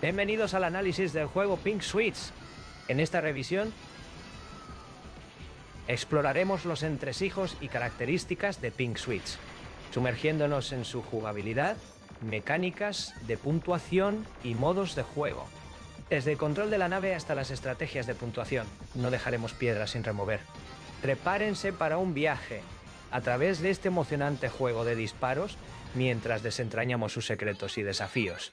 Bienvenidos al análisis del juego Pink Switch. En esta revisión exploraremos los entresijos y características de Pink Switch, sumergiéndonos en su jugabilidad, mecánicas de puntuación y modos de juego. Desde el control de la nave hasta las estrategias de puntuación, no dejaremos piedras sin remover. Prepárense para un viaje a través de este emocionante juego de disparos mientras desentrañamos sus secretos y desafíos.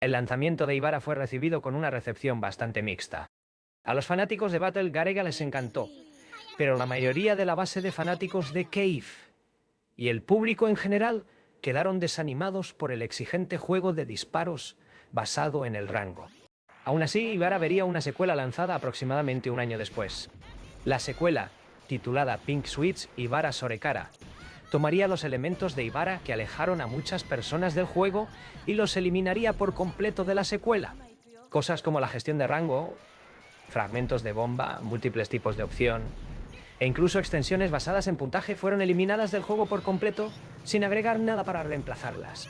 El lanzamiento de Ibarra fue recibido con una recepción bastante mixta. A los fanáticos de Battle Garegga les encantó, pero la mayoría de la base de fanáticos de Cave y el público en general quedaron desanimados por el exigente juego de disparos basado en el rango. Aún así, Ibarra vería una secuela lanzada aproximadamente un año después. La secuela, titulada Pink Switch Ibarra Sorekara, tomaría los elementos de Ibarra que alejaron a muchas personas del juego y los eliminaría por completo de la secuela. Cosas como la gestión de rango, fragmentos de bomba, múltiples tipos de opción, e incluso extensiones basadas en puntaje fueron eliminadas del juego por completo sin agregar nada para reemplazarlas.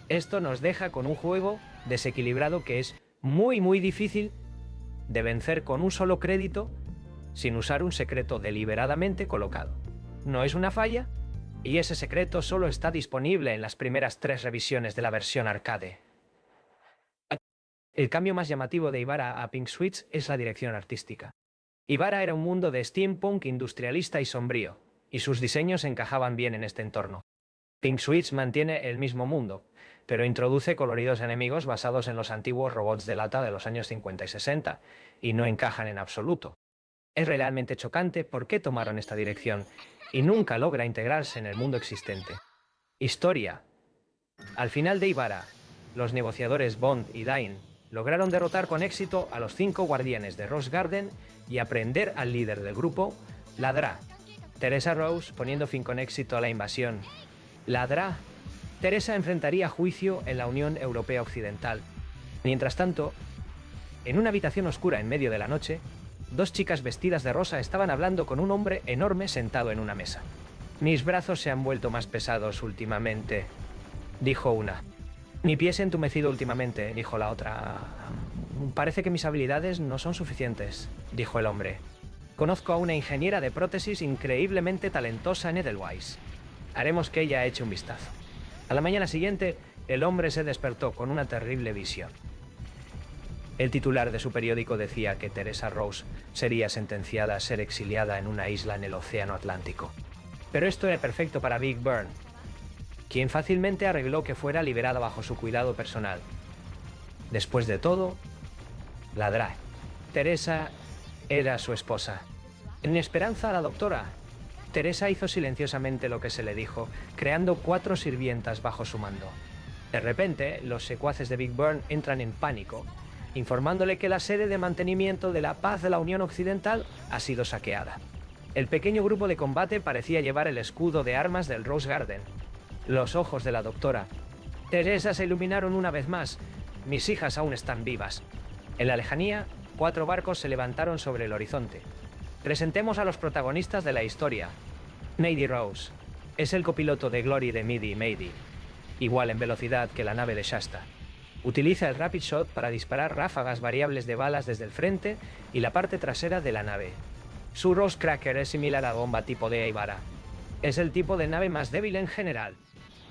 Esto nos deja con un juego desequilibrado que es muy difícil de vencer con un solo crédito sin usar un secreto deliberadamente colocado. No es una falla, y ese secreto solo está disponible en las primeras 3 revisiones de la versión arcade. El cambio más llamativo de Ibarra a Pink Switch es la dirección artística. Ibarra era un mundo de steampunk industrialista y sombrío, y sus diseños encajaban bien en este entorno. Pink Switch mantiene el mismo mundo, pero introduce coloridos enemigos basados en los antiguos robots de lata de los años 50 y 60, y no encajan en absoluto. Es realmente chocante por qué tomaron esta dirección, y nunca logra integrarse en el mundo existente. Historia. Al final de Ibarra, los negociadores Bond y Dine lograron derrotar con éxito a los 5 guardianes de Rose Garden y aprender al líder del grupo, Ladra, Teresa Rose, poniendo fin con éxito a la invasión. Ladra. Teresa enfrentaría juicio en la Unión Europea Occidental. Mientras tanto, en una habitación oscura en medio de la noche, 2 chicas vestidas de rosa estaban hablando con un hombre enorme sentado en una mesa. Mis brazos se han vuelto más pesados últimamente, dijo una. Mi pie se ha entumecido últimamente, dijo la otra. Parece que mis habilidades no son suficientes, dijo el hombre. Conozco a una ingeniera de prótesis increíblemente talentosa en Edelweiss. Haremos que ella eche un vistazo. A la mañana siguiente, el hombre se despertó con una terrible visión. El titular de su periódico decía que Teresa Rose sería sentenciada a ser exiliada en una isla en el Océano Atlántico. Pero esto era perfecto para Big Burn, quien fácilmente arregló que fuera liberada bajo su cuidado personal. Después de todo, Ladra. Teresa era su esposa. En esperanza a la doctora, Teresa hizo silenciosamente lo que se le dijo, creando 4 sirvientas bajo su mando. De repente, los secuaces de Big Burn entran en pánico, informándole que la sede de mantenimiento de la paz de la Unión Occidental ha sido saqueada. El pequeño grupo de combate parecía llevar el escudo de armas del Rose Garden. Los ojos de la doctora Teresa se iluminaron una vez más. Mis hijas aún están vivas. En la lejanía, 4 barcos se levantaron sobre el horizonte. Presentemos a los protagonistas de la historia. Mady Rose es el copiloto de Glory de Mady, igual en velocidad que la nave de Shasta. Utiliza el Rapid Shot para disparar ráfagas variables de balas desde el frente y la parte trasera de la nave. Su Rose Cracker es similar a la bomba tipo de Ibarra. Es el tipo de nave más débil en general.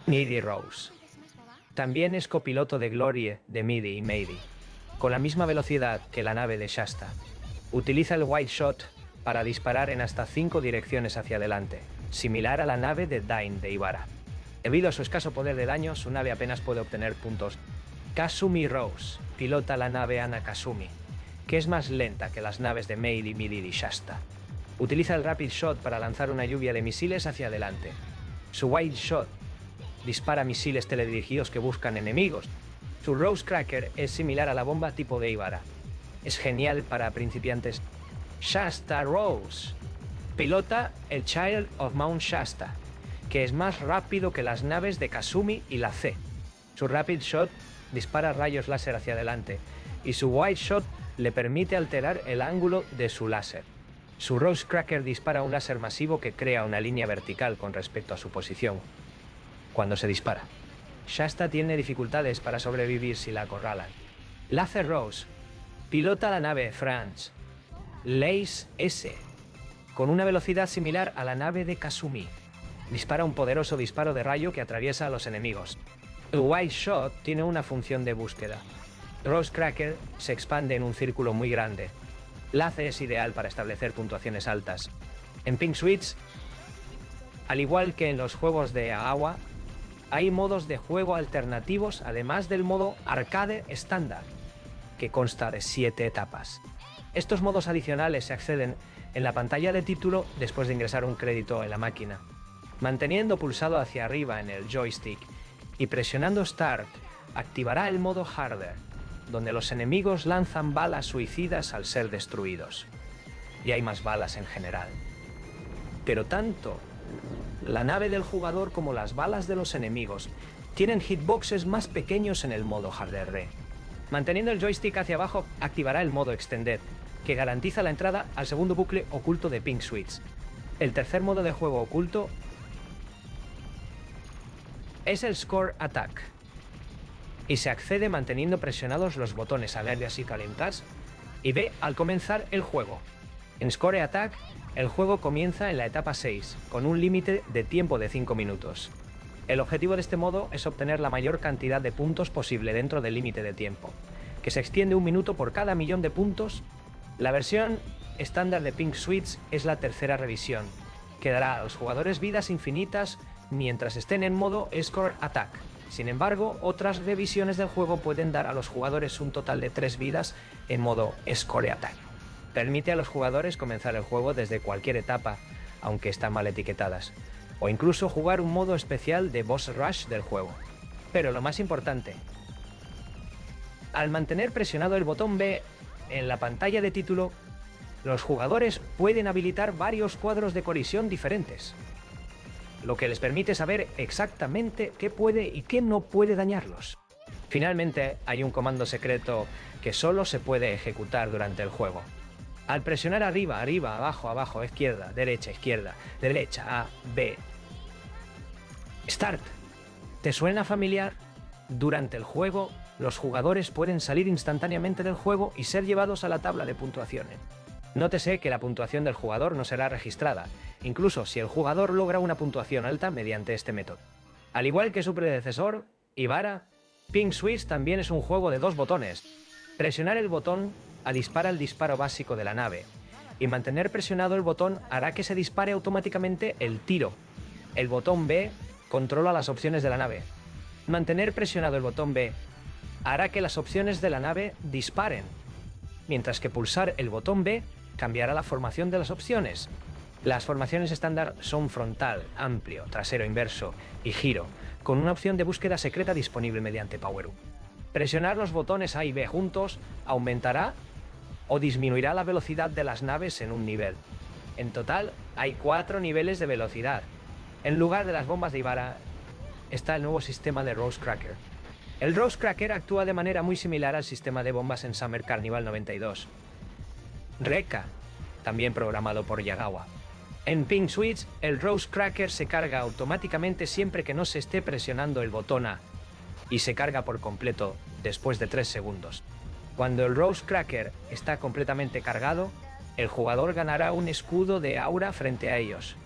Mady Rose también es copiloto de Glory de Mady, con la misma velocidad que la nave de Shasta. Utiliza el Wide Shot para disparar en hasta 5 direcciones hacia adelante, similar a la nave de Dine de Ibarra. Debido a su escaso poder de daño, su nave apenas puede obtener puntos. Kasumi Rose pilota la nave Ana Kasumi, que es más lenta que las naves de Mady y Shasta. Utiliza el Rapid Shot para lanzar una lluvia de misiles hacia adelante. Su Wide Shot dispara misiles teledirigidos que buscan enemigos. Su Rose Cracker es similar a la bomba tipo de Ibarra. Es genial para principiantes. Shasta Rose pilota el Child of Mount Shasta, que es más rápido que las naves de Kasumi y la C. Su Rapid Shot dispara rayos láser hacia adelante, y su Wide Shot le permite alterar el ángulo de su láser. Su Rose Cracker dispara un láser masivo que crea una línea vertical con respecto a su posición cuando se dispara. Shasta tiene dificultades para sobrevivir si la acorralan. Lace Rose pilota la nave France Lace S con una velocidad similar a la nave de Kasumi. Dispara un poderoso disparo de rayo que atraviesa a los enemigos. El White Shot tiene una función de búsqueda. Rose Cracker se expande en un círculo muy grande. Lace es ideal para establecer puntuaciones altas. En Pink Switch, al igual que en los juegos de agua, hay modos de juego alternativos además del modo arcade estándar, que consta de 7 etapas. Estos modos adicionales se acceden en la pantalla de título después de ingresar un crédito en la máquina. Manteniendo pulsado hacia arriba en el joystick y presionando Start, activará el modo Harder, donde los enemigos lanzan balas suicidas al ser destruidos. Y hay más balas en general. Pero tanto la nave del jugador como las balas de los enemigos tienen hitboxes más pequeños en el modo Harder. Manteniendo el joystick hacia abajo, activará el modo Extended, que garantiza la entrada al segundo bucle oculto de Pink Switch. El tercer modo de juego oculto es el Score Attack, y se accede manteniendo presionados los botones alertas y calentas y B al comenzar el juego. En Score Attack, el juego comienza en la etapa 6, con un límite de tiempo de 5 minutos. El objetivo de este modo es obtener la mayor cantidad de puntos posible dentro del límite de tiempo, que se extiende 1 minuto por cada millón de puntos. La versión estándar de Pink Switch es la tercera revisión, que dará a los jugadores vidas infinitas mientras estén en modo Score Attack. Sin embargo, otras revisiones del juego pueden dar a los jugadores un total de 3 vidas en modo Score Attack. Permite a los jugadores comenzar el juego desde cualquier etapa, aunque están mal etiquetadas, o incluso jugar un modo especial de Boss Rush del juego. Pero lo más importante, al mantener presionado el botón B en la pantalla de título, los jugadores pueden habilitar varios cuadros de colisión diferentes, lo que les permite saber exactamente qué puede y qué no puede dañarlos. Finalmente, hay un comando secreto que solo se puede ejecutar durante el juego. Al presionar arriba, arriba, abajo, abajo, izquierda, derecha, A, B. Start. ¿Te suena familiar? Durante el juego, los jugadores pueden salir instantáneamente del juego y ser llevados a la tabla de puntuaciones. Nótese que la puntuación del jugador no será registrada, incluso si el jugador logra una puntuación alta mediante este método. Al igual que su predecesor, Ibara, Pink Switch también es un juego de 2 botones. Presionar el botón dispara el disparo básico de la nave, y mantener presionado el botón hará que se dispare automáticamente el tiro. El botón B controla las opciones de la nave. Mantener presionado el botón B hará que las opciones de la nave disparen, mientras que pulsar el botón B cambiará la formación de las opciones. Las formaciones estándar son frontal, amplio, trasero inverso y giro, con una opción de búsqueda secreta disponible mediante Power Up. Presionar los botones A y B juntos aumentará o disminuirá la velocidad de las naves en un nivel. En total, hay 4 niveles de velocidad. En lugar de las bombas de Ibara, está el nuevo sistema de Rose Cracker. El Rose Cracker actúa de manera muy similar al sistema de bombas en Summer Carnival 92. Rekka, también programado por Yagawa. En Pink Switch, el Rose Cracker se carga automáticamente siempre que no se esté presionando el botón A, y se carga por completo después de 3 segundos. Cuando el Rose Cracker está completamente cargado, el jugador ganará un escudo de aura frente a ellos,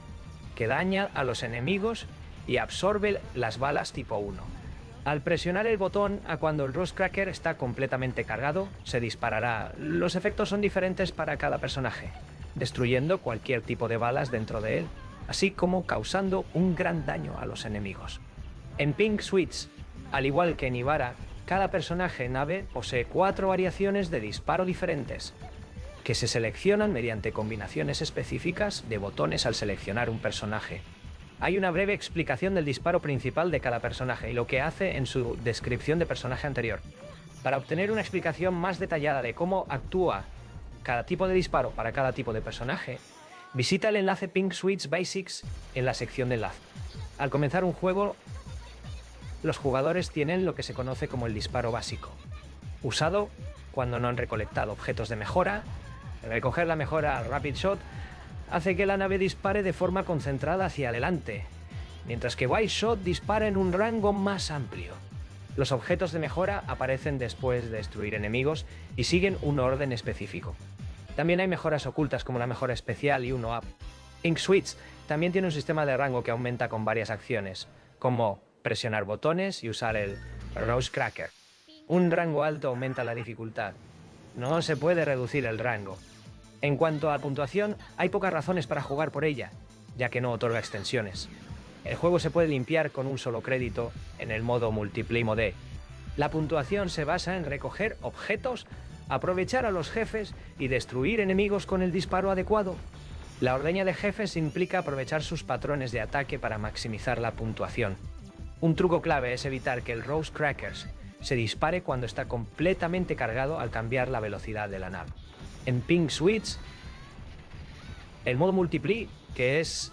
que daña a los enemigos y absorbe las balas tipo 1. Al presionar el botón a cuando el Rose Cracker está completamente cargado, se disparará. Los efectos son diferentes para cada personaje, destruyendo cualquier tipo de balas dentro de él, así como causando un gran daño a los enemigos. En Pink Switch, al igual que en Ibara, cada personaje nave posee 4 variaciones de disparo diferentes, que se seleccionan mediante combinaciones específicas de botones al seleccionar un personaje. Hay una breve explicación del disparo principal de cada personaje y lo que hace en su descripción de personaje anterior. Para obtener una explicación más detallada de cómo actúa cada tipo de disparo para cada tipo de personaje, visita el enlace Pink Switch Basics en la sección de enlace. Al comenzar un juego, los jugadores tienen lo que se conoce como el disparo básico, usado cuando no han recolectado objetos de mejora. Recoger la mejora Rapid Shot hace que la nave dispare de forma concentrada hacia adelante, mientras que Wide Shot dispara en un rango más amplio. Los objetos de mejora aparecen después de destruir enemigos y siguen un orden específico. También hay mejoras ocultas como la mejora especial y 1-up. Pink Switch también tiene un sistema de rango que aumenta con varias acciones, como presionar botones y usar el Rose Cracker. Un rango alto aumenta la dificultad. No se puede reducir el rango. En cuanto a puntuación, hay pocas razones para jugar por ella, ya que no otorga extensiones. El juego se puede limpiar con un solo crédito en el modo Multiplay Mode. La puntuación se basa en recoger objetos, aprovechar a los jefes y destruir enemigos con el disparo adecuado. La ordeña de jefes implica aprovechar sus patrones de ataque para maximizar la puntuación. Un truco clave es evitar que el Rose Crackers se dispare cuando está completamente cargado al cambiar la velocidad de la nave. En Pink Switch, el modo Multiplay, que es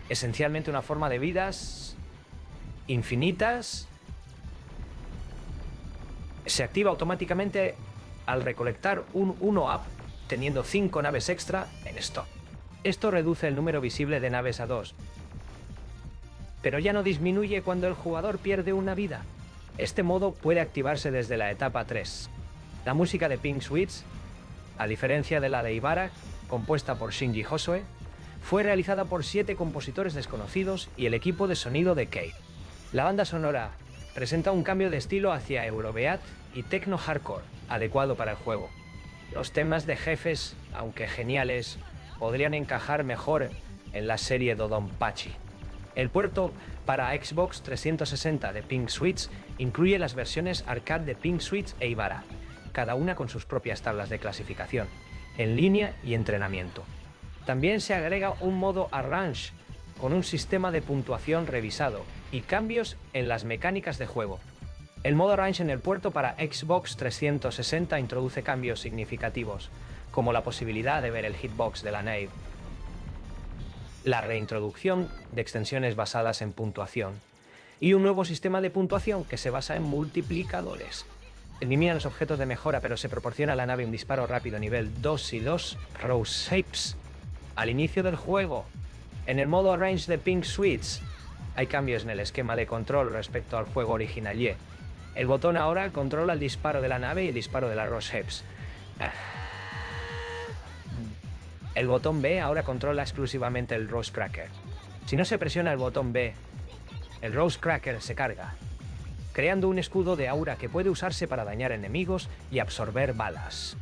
esencialmente una forma de vidas infinitas, se activa automáticamente al recolectar un 1-up, teniendo 5 naves extra en stock. Esto reduce el número visible de naves a 2, pero ya no disminuye cuando el jugador pierde una vida. Este modo puede activarse desde la etapa 3. La música de Pink Switch, a diferencia de la de Ibarra, compuesta por Shinji Hosoe, fue realizada por 7 compositores desconocidos y el equipo de sonido de Cave. La banda sonora presenta un cambio de estilo hacia Eurobeat y Techno Hardcore, adecuado para el juego. Los temas de jefes, aunque geniales, podrían encajar mejor en la serie Dodonpachi. El puerto para Xbox 360 de Pink Switch incluye las versiones arcade de Pink Switch e Ibarra, cada una con sus propias tablas de clasificación, en línea y entrenamiento. También se agrega un modo Arrange con un sistema de puntuación revisado y cambios en las mecánicas de juego. El modo Arrange en el puerto para Xbox 360 introduce cambios significativos, como la posibilidad de ver el hitbox de la nave, la reintroducción de extensiones basadas en puntuación y un nuevo sistema de puntuación que se basa en multiplicadores. Elimina los objetos de mejora, pero se proporciona a la nave un disparo rápido nivel 2 y 2 Rose Shapes al inicio del juego. En el modo Arrange de Pink Switch hay cambios en el esquema de control respecto al juego original. El botón ahora controla el disparo de la nave y el disparo de la Rose Shapes. El botón B ahora controla exclusivamente el Rose Cracker. Si no se presiona el botón B, el Rose Cracker se carga, creando un escudo de aura que puede usarse para dañar enemigos y absorber balas.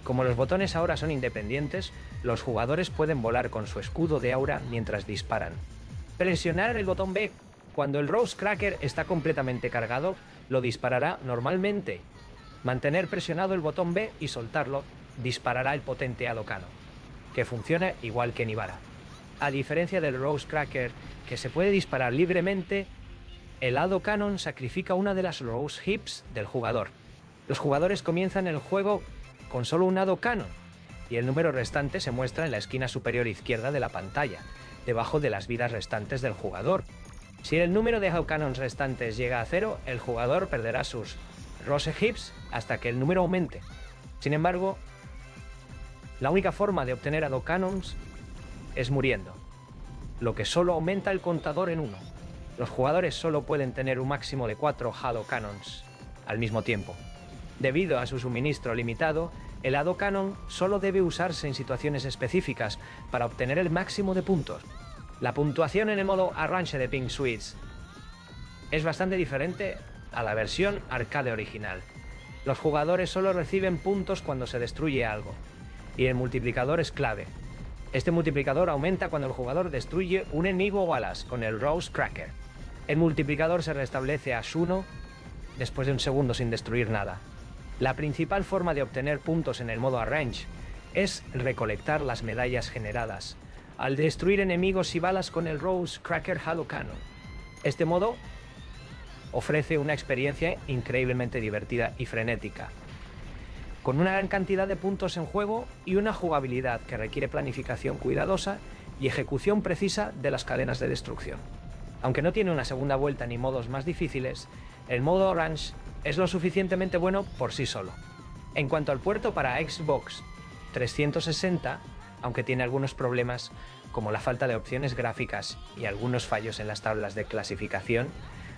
Como los botones ahora son independientes, los jugadores pueden volar con su escudo de aura mientras disparan. Presionar el botón B cuando el Rose Cracker está completamente cargado lo disparará normalmente. Mantener presionado el botón B y soltarlo disparará el potente Hadokano, que funciona igual que en Ibarra. A diferencia del Rose Cracker, que se puede disparar libremente, el Hadokano sacrifica una de las Rose Hips del jugador. Los jugadores comienzan el juego con solo un Hadokano, y el número restante se muestra en la esquina superior izquierda de la pantalla, debajo de las vidas restantes del jugador. Si el número de Hadokanons restantes llega a 0, el jugador perderá sus Rose Hips hasta que el número aumente. Sin embargo, la única forma de obtener Hadokanons es muriendo, lo que solo aumenta el contador en 1. Los jugadores solo pueden tener un máximo de 4 Hadokanons al mismo tiempo. Debido a su suministro limitado, el Hadokanon solo debe usarse en situaciones específicas para obtener el máximo de puntos. La puntuación en el modo Arrange de Pink Switch es bastante diferente a la versión arcade original. Los jugadores solo reciben puntos cuando se destruye algo, y el multiplicador es clave. Este multiplicador aumenta cuando el jugador destruye un enemigo o alas con el Rose Cracker. El multiplicador se restablece a 1 después de un segundo sin destruir nada. La principal forma de obtener puntos en el modo Arrange es recolectar las medallas generadas al destruir enemigos y balas con el Rose Cracker Hadokano. Este modo ofrece una experiencia increíblemente divertida y frenética, con una gran cantidad de puntos en juego y una jugabilidad que requiere planificación cuidadosa y ejecución precisa de las cadenas de destrucción. Aunque no tiene una segunda vuelta ni modos más difíciles, el modo Orange es lo suficientemente bueno por sí solo. En cuanto al puerto para Xbox 360, aunque tiene algunos problemas, como la falta de opciones gráficas y algunos fallos en las tablas de clasificación,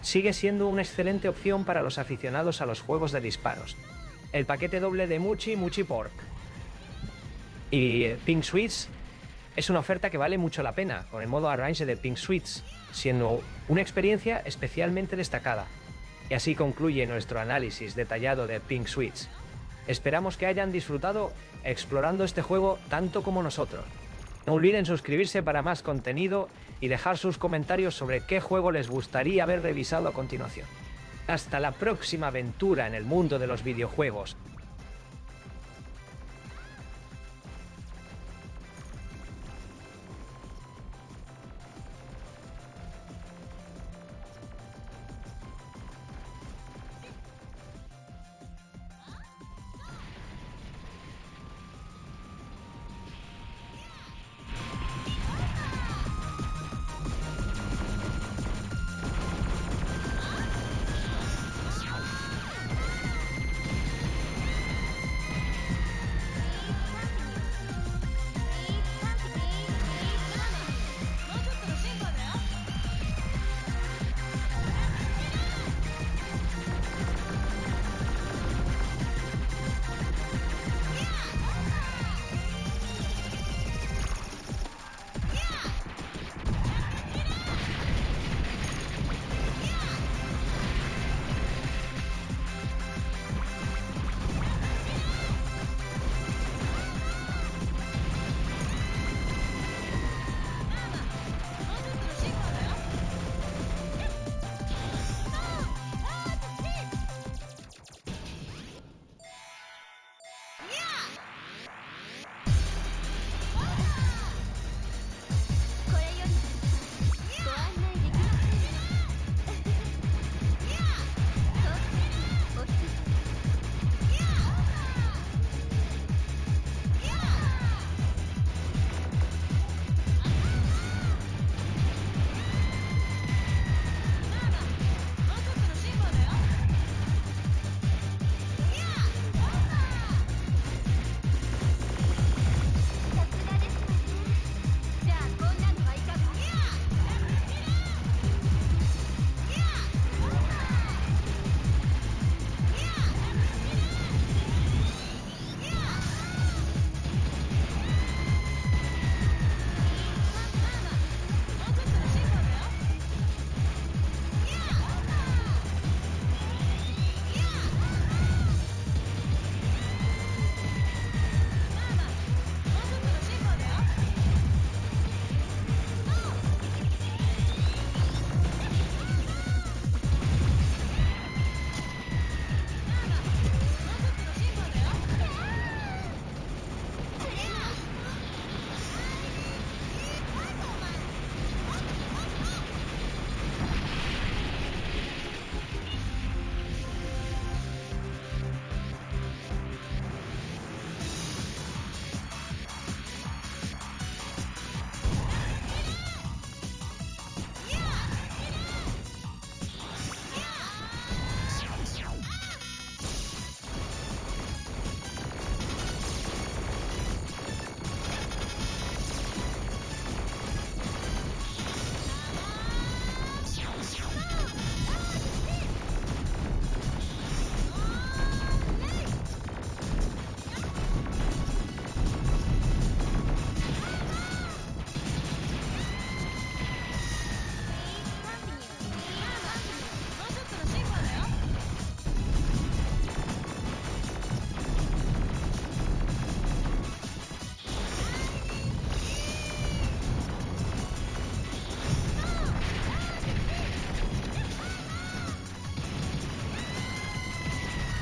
sigue siendo una excelente opción para los aficionados a los juegos de disparos. El paquete doble de Muchi Muchi Pork y Pink Sweets es una oferta que vale mucho la pena, con el modo Arrange de Pink Sweets, siendo una experiencia especialmente destacada. Y así concluye nuestro análisis detallado de Pink Sweets. Esperamos que hayan disfrutado explorando este juego tanto como nosotros. No olviden suscribirse para más contenido y dejar sus comentarios sobre qué juego les gustaría haber revisado a continuación. Hasta la próxima aventura en el mundo de los videojuegos.